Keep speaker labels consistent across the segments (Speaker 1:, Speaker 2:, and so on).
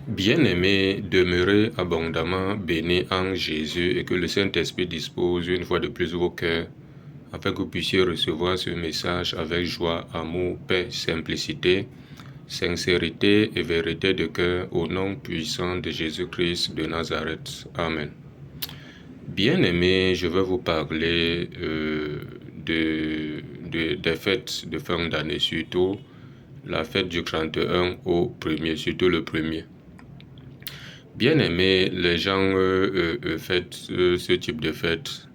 Speaker 1: Bien-aimés, demeurez abondamment bénis en Jésus et que le Saint-Esprit dispose une fois de plus vos cœurs afin que vous puissiez recevoir ce message avec joie, amour, paix, simplicité, sincérité et vérité de cœur au nom puissant de Jésus-Christ de Nazareth. Amen. Bien-aimés, je vais vous parler des fêtes de fin d'année, surtout la fête du 31 au 1er, surtout le 1er. Bien-aimés, les gens fêtent ce type de fête.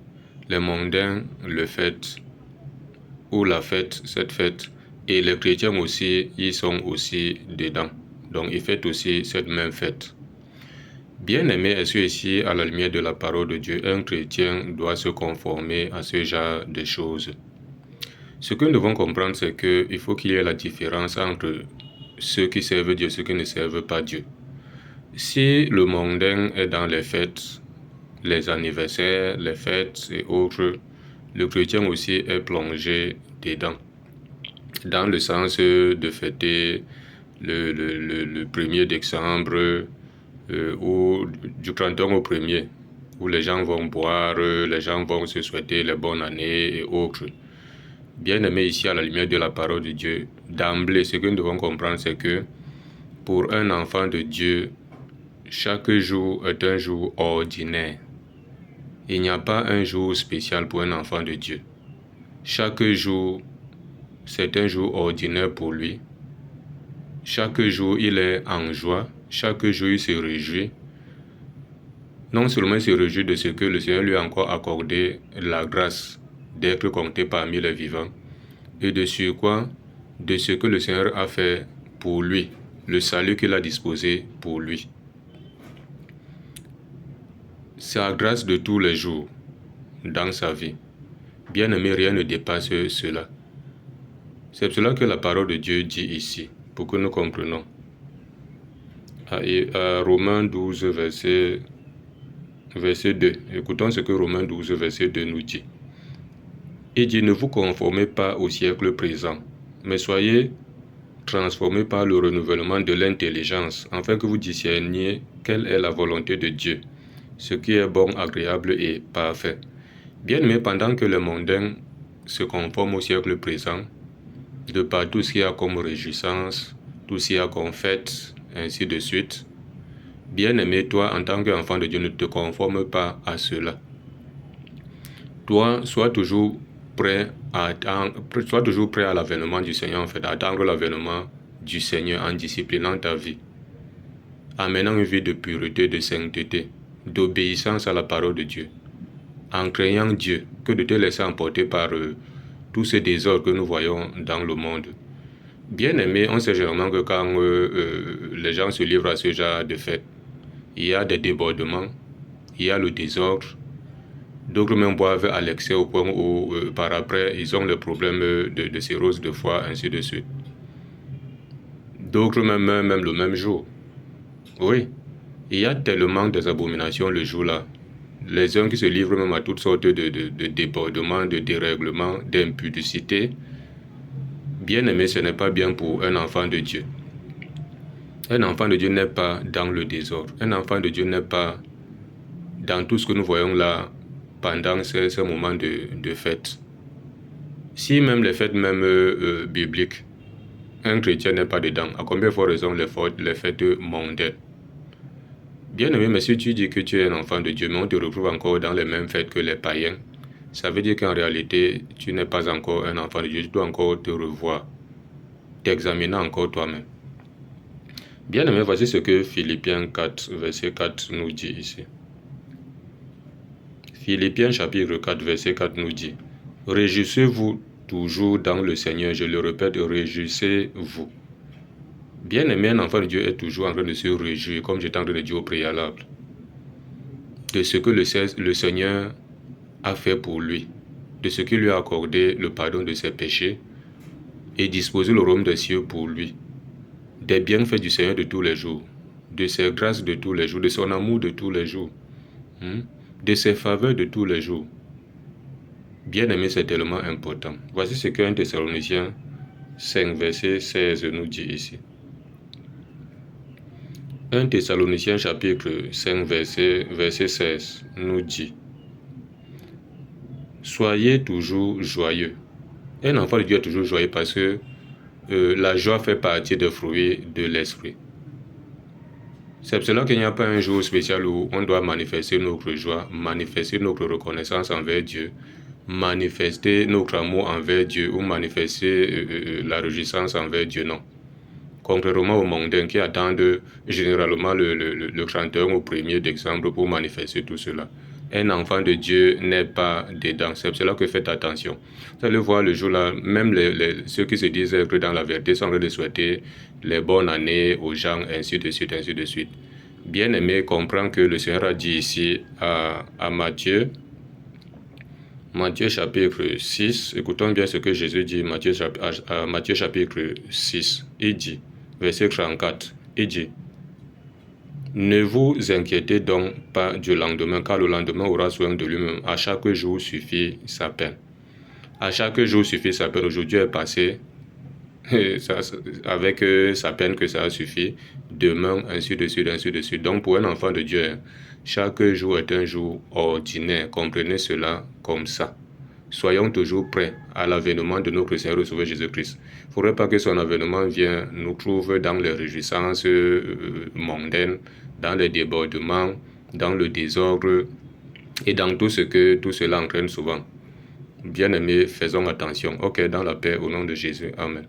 Speaker 1: Les mondains le fêtent, ou la fête, cette fête. Et les chrétiens aussi, ils sont aussi dedans. Donc, ils fêtent aussi cette même fête. Bien-aimés, est-ce que ici, à la lumière de la parole de Dieu, un chrétien doit se conformer à ce genre de choses? Ce que nous devons comprendre, c'est qu'il faut qu'il y ait la différence entre ceux qui servent Dieu et ceux qui ne servent pas Dieu. Si le mondain est dans les fêtes, les anniversaires, les fêtes et autres, le chrétien aussi est plongé dedans, dans le sens de fêter le 1er décembre ou du 31 au 1er, où les gens vont boire, les gens vont se souhaiter les bonnes années et autres. Bien-aimés, ici à la lumière de la parole de Dieu, d'emblée, ce que nous devons comprendre, c'est que pour un enfant de Dieu, chaque jour est un jour ordinaire. Il n'y a pas un jour spécial pour un enfant de Dieu. Chaque jour, c'est un jour ordinaire pour lui. Chaque jour, il est en joie. Chaque jour, il se réjouit. Non seulement il se réjouit de ce que le Seigneur lui a encore accordé la grâce d'être compté parmi les vivants, et de surcroît, de ce que le Seigneur a fait pour lui, le salut qu'il a disposé pour lui. Sa grâce de tous les jours dans sa vie. Bien-aimé, rien ne dépasse cela. C'est cela que la parole de Dieu dit ici, pour que nous comprenions. À Romains 12, verset 2. Écoutons ce que Romains 12, verset 2 nous dit. Il dit, ne vous conformez pas au siècle présent, mais soyez transformés par le renouvellement de l'intelligence, afin que vous discerniez quelle est la volonté de Dieu, ce qui est bon, agréable et parfait. Bien-aimé, pendant que les mondains se conforment au siècle présent, de par tout ce qu'il y a comme réjouissance, tout ce qu'il y a comme fête, ainsi de suite, bien-aimé, toi, en tant qu'enfant de Dieu, ne te conforme pas à cela. Toi, sois toujours prêt à l'avènement du Seigneur, en fait, à attendre l'avènement du Seigneur en disciplinant ta vie, en menant une vie de pureté, de sainteté, d'obéissance à la parole de Dieu, en craignant Dieu, que de te laisser emporter par tous ces désordres que nous voyons dans le monde. Bien aimé, on sait généralement que quand les gens se livrent à ce genre de fêtes, il y a des débordements, il y a le désordre. D'autres même boivent à l'excès au point où par après ils ont le problème de cirrhose de foie, ainsi de suite. D'autres même le même jour. Oui, il y a tellement des abominations le jour-là. Les uns qui se livrent même à toutes sortes de débordements, de dérèglements, d'impudicité. Bien aimé, ce n'est pas bien pour un enfant de Dieu. Un enfant de Dieu n'est pas dans le désordre. Un enfant de Dieu n'est pas dans tout ce que nous voyons là pendant ces moments de fête. Si même les fêtes bibliques, un chrétien n'est pas dedans, à combien de fois raison les fêtes mondaines? Bien aimé, mais si tu dis que tu es un enfant de Dieu, mais on te retrouve encore dans les mêmes fêtes que les païens, ça veut dire qu'en réalité, tu n'es pas encore un enfant de Dieu, tu dois encore te revoir, t'examiner encore toi-même. Bien aimé, voici ce que Philippiens 4, verset 4 nous dit ici. Philippiens chapitre 4, verset 4 nous dit, « Réjouissez-vous toujours dans le Seigneur. » Je le répète, réjouissez-vous. Bien-aimé, un enfant de Dieu est toujours en train de se réjouir, comme j'étais en train de dire au préalable, de ce que le Seigneur a fait pour lui, de ce qu'il lui a accordé le pardon de ses péchés et disposé le royaume des cieux pour lui, des bienfaits du Seigneur de tous les jours, de ses grâces de tous les jours, de son amour de tous les jours, de ses faveurs de tous les jours. Bien-aimé, c'est tellement important. Voici ce qu'un Thessaloniciens 5, verset 16 nous dit ici. 1 Thessaloniciens chapitre 5 verset 16 nous dit: soyez toujours joyeux. Un enfant de Dieu est toujours joyeux parce que la joie fait partie des fruits de l'esprit. C'est pour cela qu'il n'y a pas un jour spécial où on doit manifester notre joie, manifester notre reconnaissance envers Dieu, manifester notre amour envers Dieu ou manifester la réjouissance envers Dieu, non. Contrairement aux mondains qui attendent généralement le chanteur au premier d'exemple pour manifester tout cela. Un enfant de Dieu n'est pas dedans. C'est pour cela que faites attention. Vous allez voir le jour-là, même ceux qui se disent être dans la vérité sont en train de souhaiter les bonnes années aux gens, ainsi de suite, ainsi de suite. Bien-aimé, comprends que le Seigneur a dit ici à Matthieu chapitre 6, écoutons bien ce que Jésus dit, Matthieu chapitre 6, il dit, verset 34, il dit: ne vous inquiétez donc pas du lendemain, car le lendemain aura soin de lui-même. À chaque jour suffit sa peine. À chaque jour suffit sa peine. Aujourd'hui est passé avec sa peine que ça a suffi. Demain, ainsi de suite, ainsi de suite. Donc pour un enfant de Dieu, chaque jour est un jour ordinaire. Comprenez cela comme ça. Soyons toujours prêts à l'avènement de notre Seigneur et Sauveur Jésus-Christ. Il ne faudrait pas que son avènement nous trouve dans les réjouissances mondaines, dans les débordements, dans le désordre et dans tout ce que tout cela entraîne souvent. Bien-aimés, faisons attention. Ok, dans la paix, au nom de Jésus. Amen.